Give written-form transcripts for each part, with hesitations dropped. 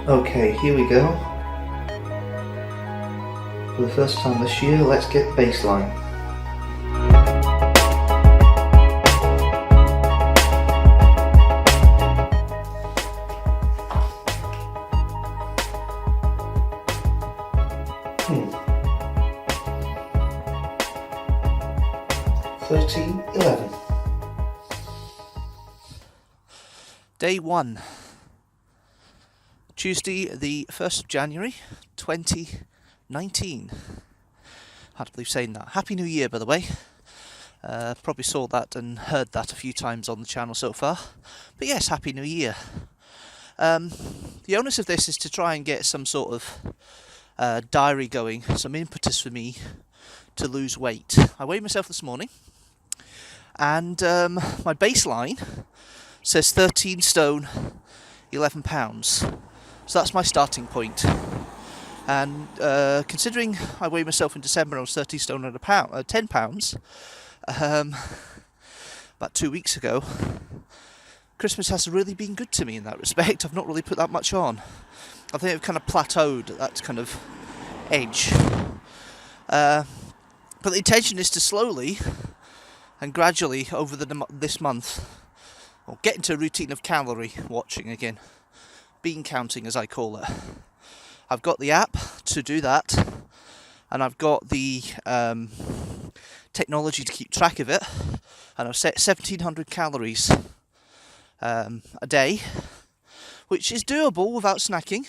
Okay, here we go. For the first time this year, let's get baseline. Hmm. 13:11. Day 1, Tuesday the 1st of January 2019. Hard to believe saying that. Happy New Year, by the way. Probably saw that and heard that a few times on the channel so far. But yes, Happy New Year. The onus of this is to try and get some sort of diary going, some impetus for me to lose weight. I weighed myself this morning, and my baseline says 13 stone 11 pounds, so that's my starting point. And considering I weighed myself in December, I was 13 stone and 10 pounds about 2 weeks ago. Christmas has really been good to me in that respect. I've not really put that much on. I think I've kind of plateaued at that kind of edge, but the intention is to slowly and gradually over this month, or get into a routine of calorie watching again, bean counting as I call it. I've got the app to do that, and I've got the technology to keep track of it, and I've set 1700 calories a day, which is doable without snacking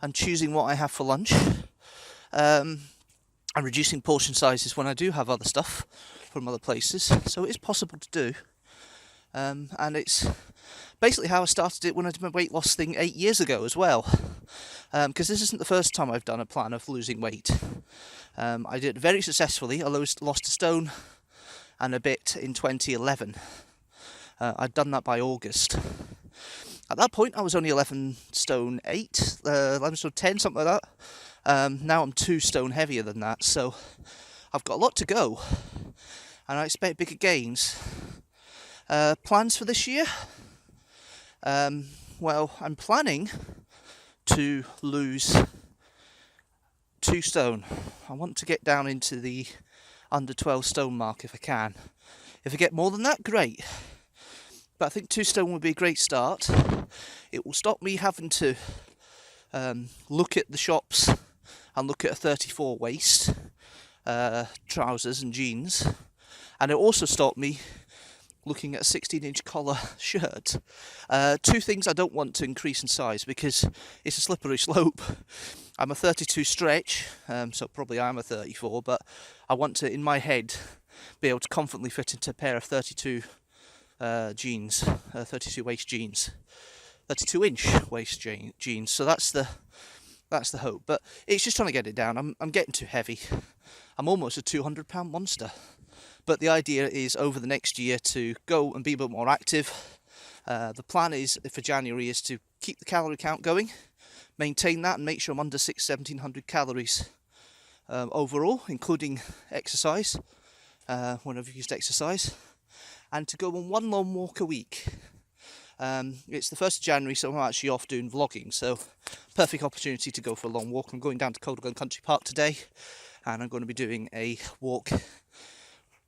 and choosing what I have for lunch, and reducing portion sizes when I do have other stuff from other places, so it is possible to do. And it's basically how I started it when I did my weight loss thing 8 years ago as well, because this isn't the first time I've done a plan of losing weight. I did it very successfully. I lost a stone and a bit in 2011. I'd done that by August. At that point I was only 11 stone 8, 11 stone 10, something like that. Now I'm 2 stone heavier than that, so I've got a lot to go, and I expect bigger gains. Plans for this year? Well, I'm planning to lose 2 stone. I want to get down into the under 12 stone mark if I can. If I get more than that, great. But I think 2 stone would be a great start. It will stop me having to look at the shops and look at a 34 waist, trousers and jeans. And it will also stop me looking at a 16-inch collar shirt. 2 things I don't want to increase in size because it's a slippery slope. I'm a 32 stretch, so probably I'm a 34, but I want to, in my head, be able to confidently fit into a pair of 32 jeans, 32 waist jeans, 32-inch waist jeans. So that's the hope. But it's just trying to get it down. I'm getting too heavy. I'm almost a 200-pound monster. But the idea is over the next year to go and be a bit more active. The plan is for January is to keep the calorie count going, maintain that, and make sure I'm under 1700 calories overall, including exercise, when I've used exercise, and to go on 1 long walk a week. It's the 1st of January, so I'm actually off doing vlogging, so perfect opportunity to go for a long walk. I'm going down to Coldglen Country Park today, and I'm going to be doing a walk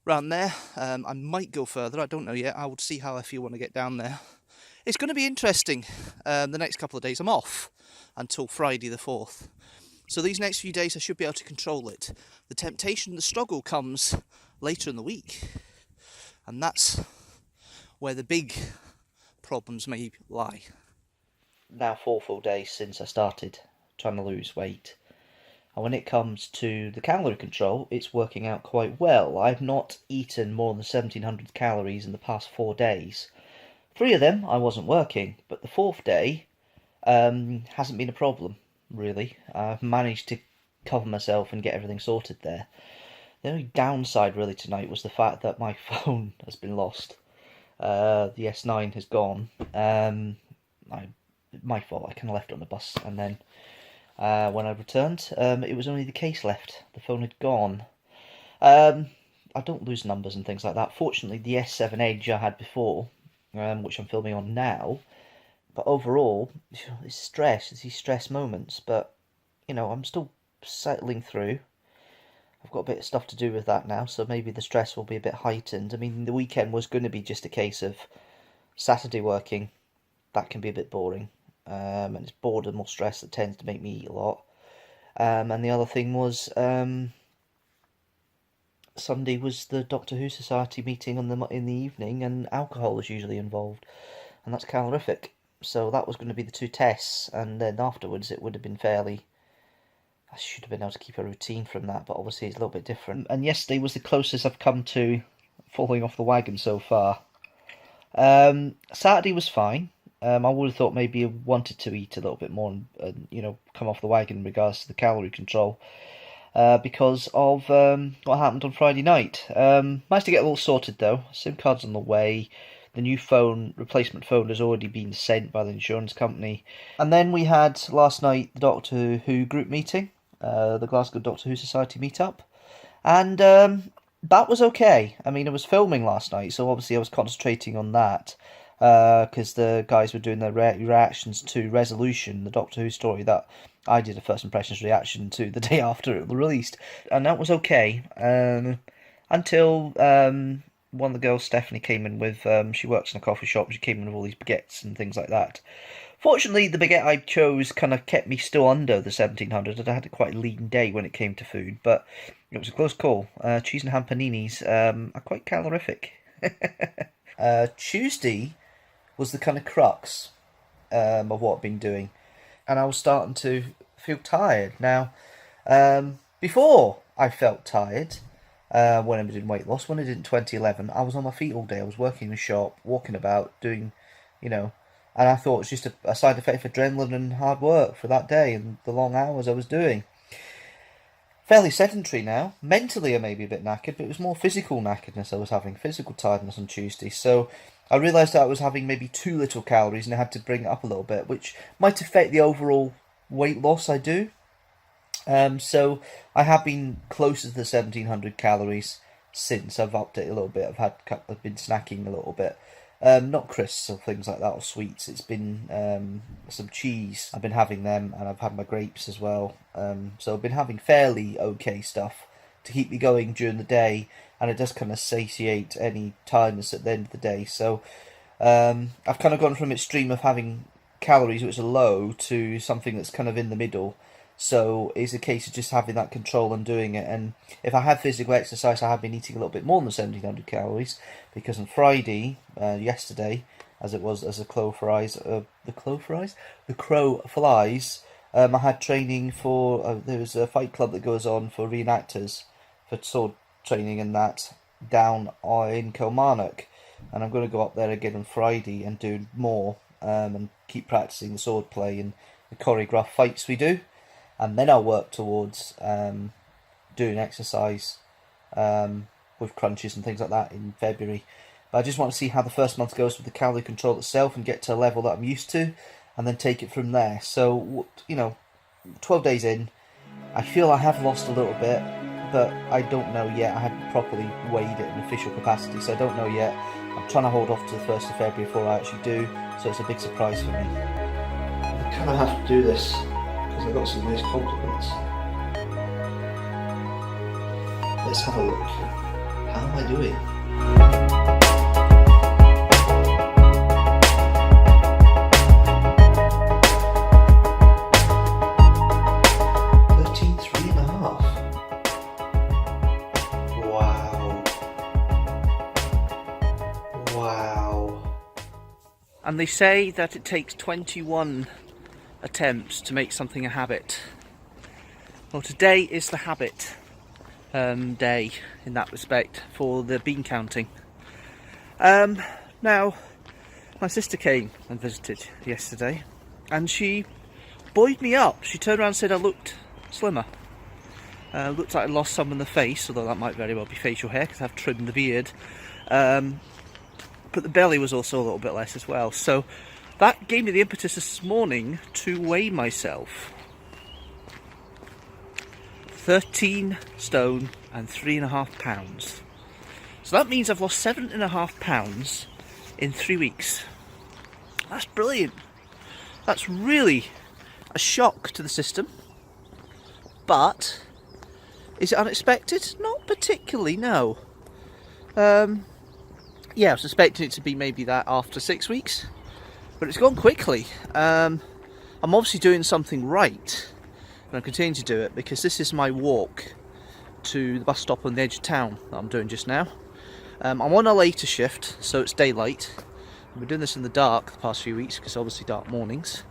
around there. I might go further, I don't know yet. I will see how I feel when I get down there. It's going to be interesting. The next couple of days I'm off until Friday the 4th. So these next few days I should be able to control it. The temptation, the struggle comes later in the week. And that's where the big problems may lie. Now 4 full days since I started trying to lose weight. And when it comes to the calorie control, it's working out quite well. I've not eaten more than 1700 calories in the past 4 days. 3 of them I wasn't working, but the 4th day hasn't been a problem, really. I've managed to cover myself and get everything sorted there. The only downside really tonight was the fact that my phone has been lost. The S9 has gone. My fault, I kind of left it on the bus, and then when I returned, it was only the case left. The phone had gone. I don't lose numbers and things like that. Fortunately, the S7 Edge I had before, which I'm filming on now, But overall, it's stress, it's these stress moments, but, I'm still settling through. I've got a bit of stuff to do with that now, so maybe the stress will be a bit heightened. I mean, the weekend was going to be just a case of Saturday working. That can be a bit boring. And it's boredom or stress that tends to make me eat a lot. And the other thing was, Sunday was the Doctor Who Society meeting in the evening, and alcohol was usually involved, and that's calorific. So that was going to be the two tests, and then afterwards it would have been fairly... I should have been able to keep a routine from that, but obviously it's a little bit different. And yesterday was the closest I've come to falling off the wagon so far. Saturday was fine. I would have thought maybe I wanted to eat a little bit more and come off the wagon in regards to the calorie control. Because of what happened on Friday night. Managed to get it all sorted though. SIM card's on the way. The new replacement phone has already been sent by the insurance company. And then we had last night the Doctor Who group meeting, the Glasgow Doctor Who Society meetup. And that was okay. I mean, I was filming last night, so obviously I was concentrating on that. Because the guys were doing their reactions to Resolution, the Doctor Who story that I did a first impressions reaction to the day after it was released. And that was okay. Until one of the girls, Stephanie, came in with... she works in a coffee shop. She came in with all these baguettes and things like that. Fortunately, the baguette I chose kind of kept me still under the 1700. I had a quite lean day when it came to food, but it was a close call. Cheese and ham paninis are quite calorific. Tuesday was the kind of crux of what I've been doing, and I was starting to feel tired. Now, before I felt tired, when I was doing weight loss, when I did in 2011, I was on my feet all day. I was working in the shop, walking about, doing, and I thought it was just a side effect of adrenaline and hard work for that day and the long hours I was doing. Fairly sedentary now. Mentally I may be a bit knackered, but it was more physical knackeredness I was having, physical tiredness on Tuesday. So I realised that I was having maybe too little calories and I had to bring it up a little bit, which might affect the overall weight loss I do. So I have been closer to the 1700 calories since. I've upped it a little bit. I've been snacking a little bit. Not crisps or things like that or sweets. It's been some cheese. I've been having them, and I've had my grapes as well. So I've been having fairly okay stuff to keep me going during the day, and it does kind of satiate any tiredness at the end of the day. So I've kind of gone from extreme of having calories which are low to something that's kind of in the middle. So it's a case of just having that control and doing it. And if I have physical exercise, I have been eating a little bit more than 1700 calories, because on Friday, yesterday, as the crow flies, I had training for, there was a fight club that goes on for reenactors, for sword training and that, down in Kilmarnock. And I'm going to go up there again on Friday and do more, and keep practicing the sword play and the choreographed fights we do. And then I'll work towards doing exercise with crunches and things like that in February. But I just want to see how the first month goes with the calorie control itself and get to a level that I'm used to, and then take it from there. So, 12 days in, I feel I have lost a little bit, but I don't know yet. I haven't properly weighed it in official capacity, so I don't know yet. I'm trying to hold off to the 1st of February before I actually do, so it's a big surprise for me. I kind of have to do this because I got some nice compliments. Let's have a look. How am I doing? 13.3.5. Wow. And they say that it takes 21 attempts to make something a habit. Well, today is the habit day in that respect for the bean counting. Now, my sister came and visited yesterday, and she buoyed me up. She turned around and said I looked slimmer. Looked like I lost some in the face, although that might very well be facial hair because I've trimmed the beard. But the belly was also a little bit less as well. So that gave me the impetus this morning to weigh myself. 13 stone and 3.5 pounds. So that means I've lost 7.5 pounds in 3 weeks. That's brilliant. That's really a shock to the system, but is it unexpected? Not particularly, no. Yeah, I was expecting it to be maybe that after 6 weeks, but it's gone quickly. I'm obviously doing something right, and I'm continuing to do it because this is my walk to the bus stop on the edge of town that I'm doing just now. I'm on a later shift, so it's daylight. I've been doing this in the dark the past few weeks because obviously dark mornings.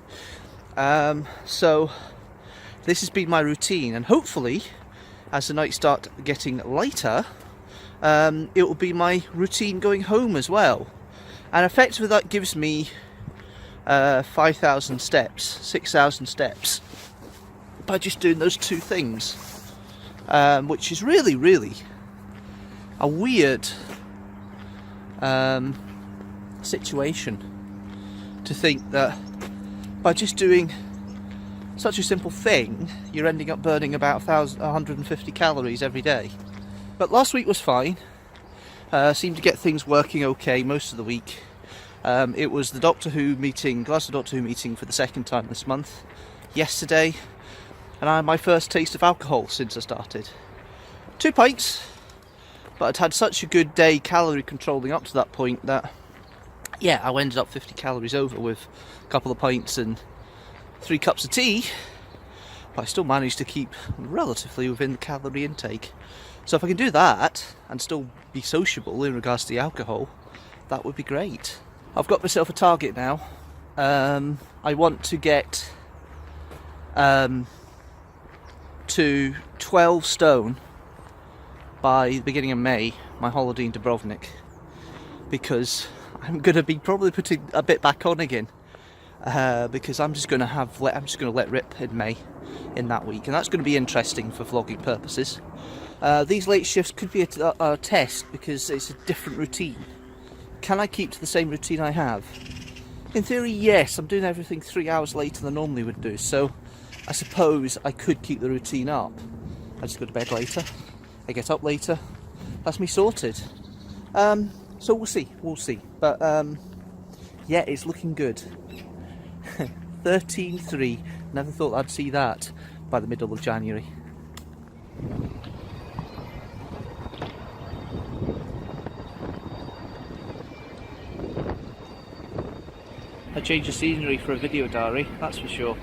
So this has been my routine, and hopefully as the nights start getting later, it will be my routine going home as well. And effectively that gives me 5,000 steps, 6,000 steps by just doing those two things, which is really, really a weird situation to think that by just doing such a simple thing, you're ending up burning about 150 calories every day. But last week was fine. Seemed to get things working okay most of the week. It was the Doctor Who meeting, Glasgow Doctor Who meeting for the second time this month, yesterday, and I had my first taste of alcohol since I started. 2 pints, but I'd had such a good day calorie controlling up to that point that, yeah, I ended up 50 calories over with a couple of pints and 3 cups of tea, but I still managed to keep relatively within the calorie intake. So if I can do that and still be sociable in regards to the alcohol, that would be great. I've got myself a target now. I want to get to 12 stone by the beginning of May, my holiday in Dubrovnik, because I'm going to be probably putting a bit back on again. Because I'm just going to let rip in May, in that week, and that's going to be interesting for vlogging purposes. These late shifts could be a test because it's a different routine. Can I keep to the same routine I have? In theory, yes. I'm doing everything 3 hours later than I normally would do, so I suppose I could keep the routine up. I just go to bed later, I get up later, that's me sorted. So we'll see. But yeah, it's looking good. 13.3, never thought I'd see that by the middle of January. A change of scenery for a video diary, that's for sure.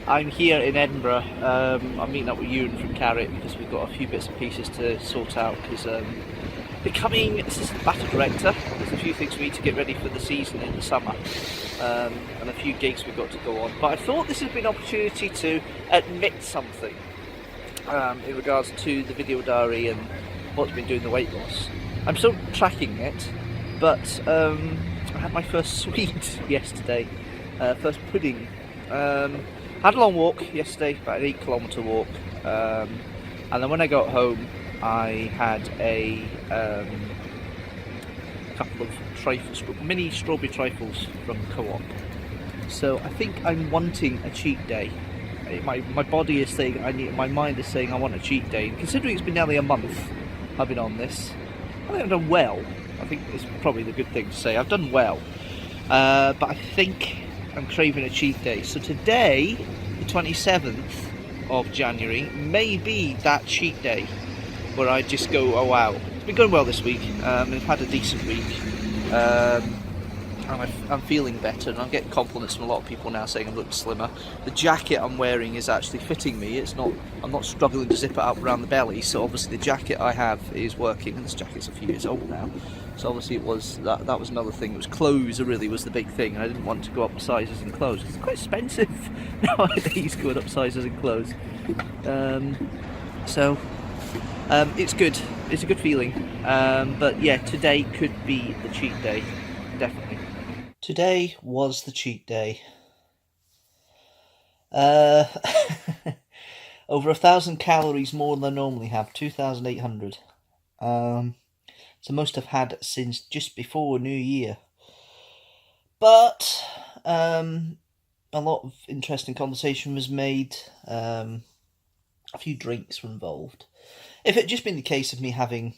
I'm here in Edinburgh. I'm meeting up with Ewan from Carrot because we've got a few bits and pieces to sort out because becoming assistant battle director, there's a few things we need to get ready for the season in the summer, and a few gigs we've got to go on. But I thought this would be an opportunity to admit something in regards to the video diary and what's been doing the weight loss. I'm still tracking it, but I had my first sweet yesterday, first pudding. Had a long walk yesterday, about an 8-kilometre walk, and then when I got home I had a couple of mini strawberry trifles from Co-op. So I think I'm wanting a cheat day. My body is saying my mind is saying I want a cheat day. And considering it's been nearly a month I've been on this, I think I've done well. I think it's probably the good thing to say. I've done well, but I think I'm craving a cheat day. So today, the 27th of January, may be that cheat day where I just go, oh wow, it's been going well this week. I've had a decent week, and I'm feeling better, and I'm getting compliments from a lot of people now saying I'm looking slimmer. The jacket I'm wearing is actually fitting me. I'm not struggling to zip it up around the belly, so obviously the jacket I have is working, and this jacket's a few years old now. So obviously it was that was another thing. It was clothes really was the big thing, and I didn't want to go up sizes in clothes because it's quite expensive nowadays going up sizes in clothes. So it's good. It's a good feeling. But yeah, today could be the cheat day, definitely. Today was the cheat day. Over 1,000 calories more than I normally have, 2,800. It's the most I've had since just before New Year. But a lot of interesting conversation was made. A few drinks were involved. If it had just been the case of me having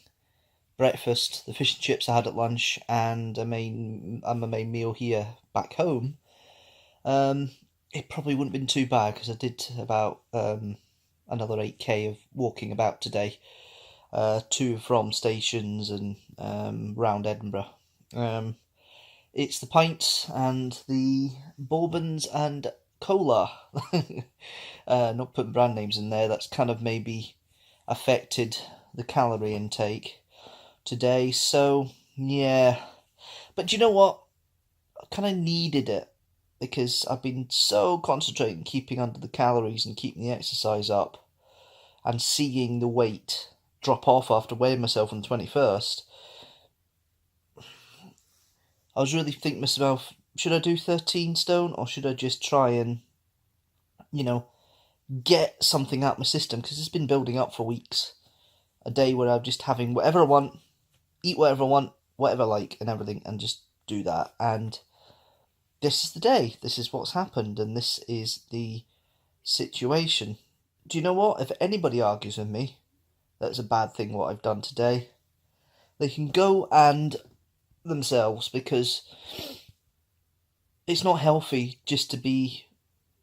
breakfast, the fish and chips I had at lunch, and my main meal here back home, it probably wouldn't have been too bad because I did about another 8k of walking about today, to from stations and round Edinburgh. It's the pints and the bourbons and cola. Not putting brand names in there, that's kind of maybe affected the calorie intake today. So yeah, but do you know what? I kind of needed it because I've been so concentrating keeping under the calories and keeping the exercise up and seeing the weight drop off after weighing myself on the 21st. I was really thinking to myself, should I do 13 stone or should I just try and, get something out my system? Because it's been building up for weeks. A day where I'm just having whatever I want, eat whatever I want, whatever I like and everything, and just do that. And this is the day. This is what's happened, and this is the situation. Do you know what? If anybody argues with me that it's a bad thing what I've done today, they can go and themselves, because it's not healthy just to be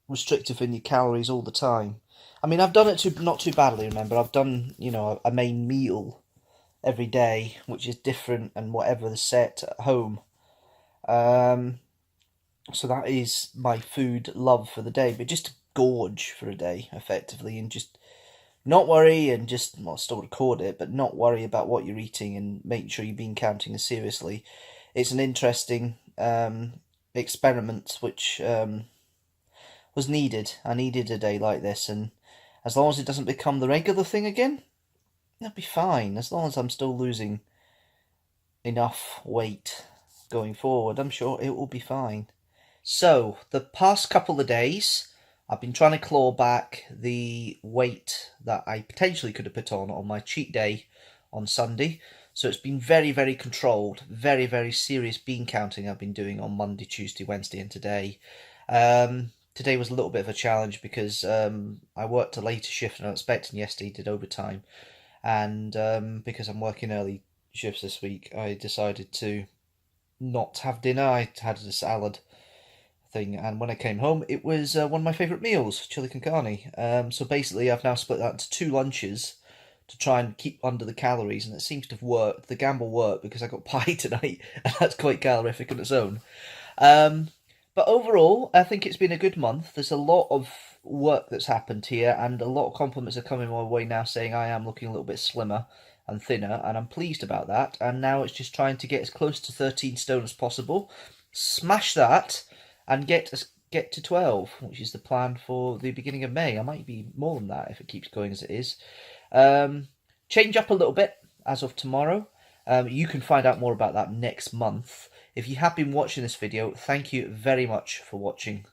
restrictive in your calories all the time. I mean, I've done it not too badly, remember. I've done, a main meal every day, which is different and whatever the set at home. So that is my food love for the day, but just to gorge for a day, effectively, and just not worry and just, still record it, but not worry about what you're eating and making sure you've been counting as seriously. It's an interesting experiment which was needed. I needed a day like this, and as long as it doesn't become the regular thing again, that'll be fine. As long as I'm still losing enough weight going forward, I'm sure it will be fine. So, the past couple of days, I've been trying to claw back the weight that I potentially could have put on my cheat day on Sunday. So it's been very, very controlled, very, very serious bean counting I've been doing on Monday, Tuesday, Wednesday and today. Today was a little bit of a challenge because I worked a later shift than I was expecting yesterday, did overtime. And because I'm working early shifts this week, I decided to not have dinner. I had a salad thing, and when I came home it was one of my favourite meals, chili con carne. So basically I've now split that into 2 lunches to try and keep under the calories, and it seems to have worked. The gamble worked because I got pie tonight, and that's quite calorific on its own. But overall, I think it's been a good month. There's a lot of work that's happened here, and a lot of compliments are coming my way now saying I am looking a little bit slimmer and thinner, and I'm pleased about that. And now it's just trying to get as close to 13 stone as possible, smash that, and get to 12, which is the plan for the beginning of May. I might be more than that if it keeps going as it is. Change up a little bit as of tomorrow. You can find out more about that next month. If you have been watching this video, thank you very much for watching.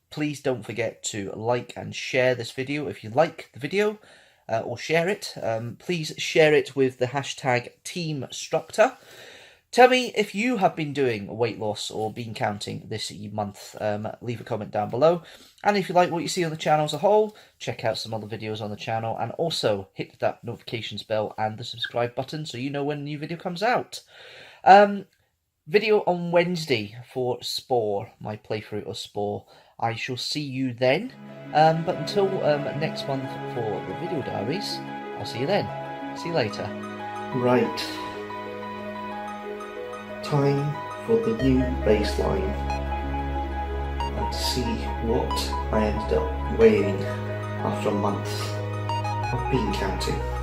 Please don't forget to like and share this video if you like the video, or share it. Please share it with the hashtag teamstructor. Tell me if you have been doing weight loss or bean counting this month. Leave a comment down below. And if you like what you see on the channel as a whole, check out some other videos on the channel. And also hit that notifications bell and the subscribe button so you know when a new video comes out. Video on Wednesday for Spore, my playthrough of Spore. I shall see you then. But until next month for the video diaries, I'll see you then. See you later. Right. Time for the new baseline, and to see what I ended up weighing after a month of bean counting.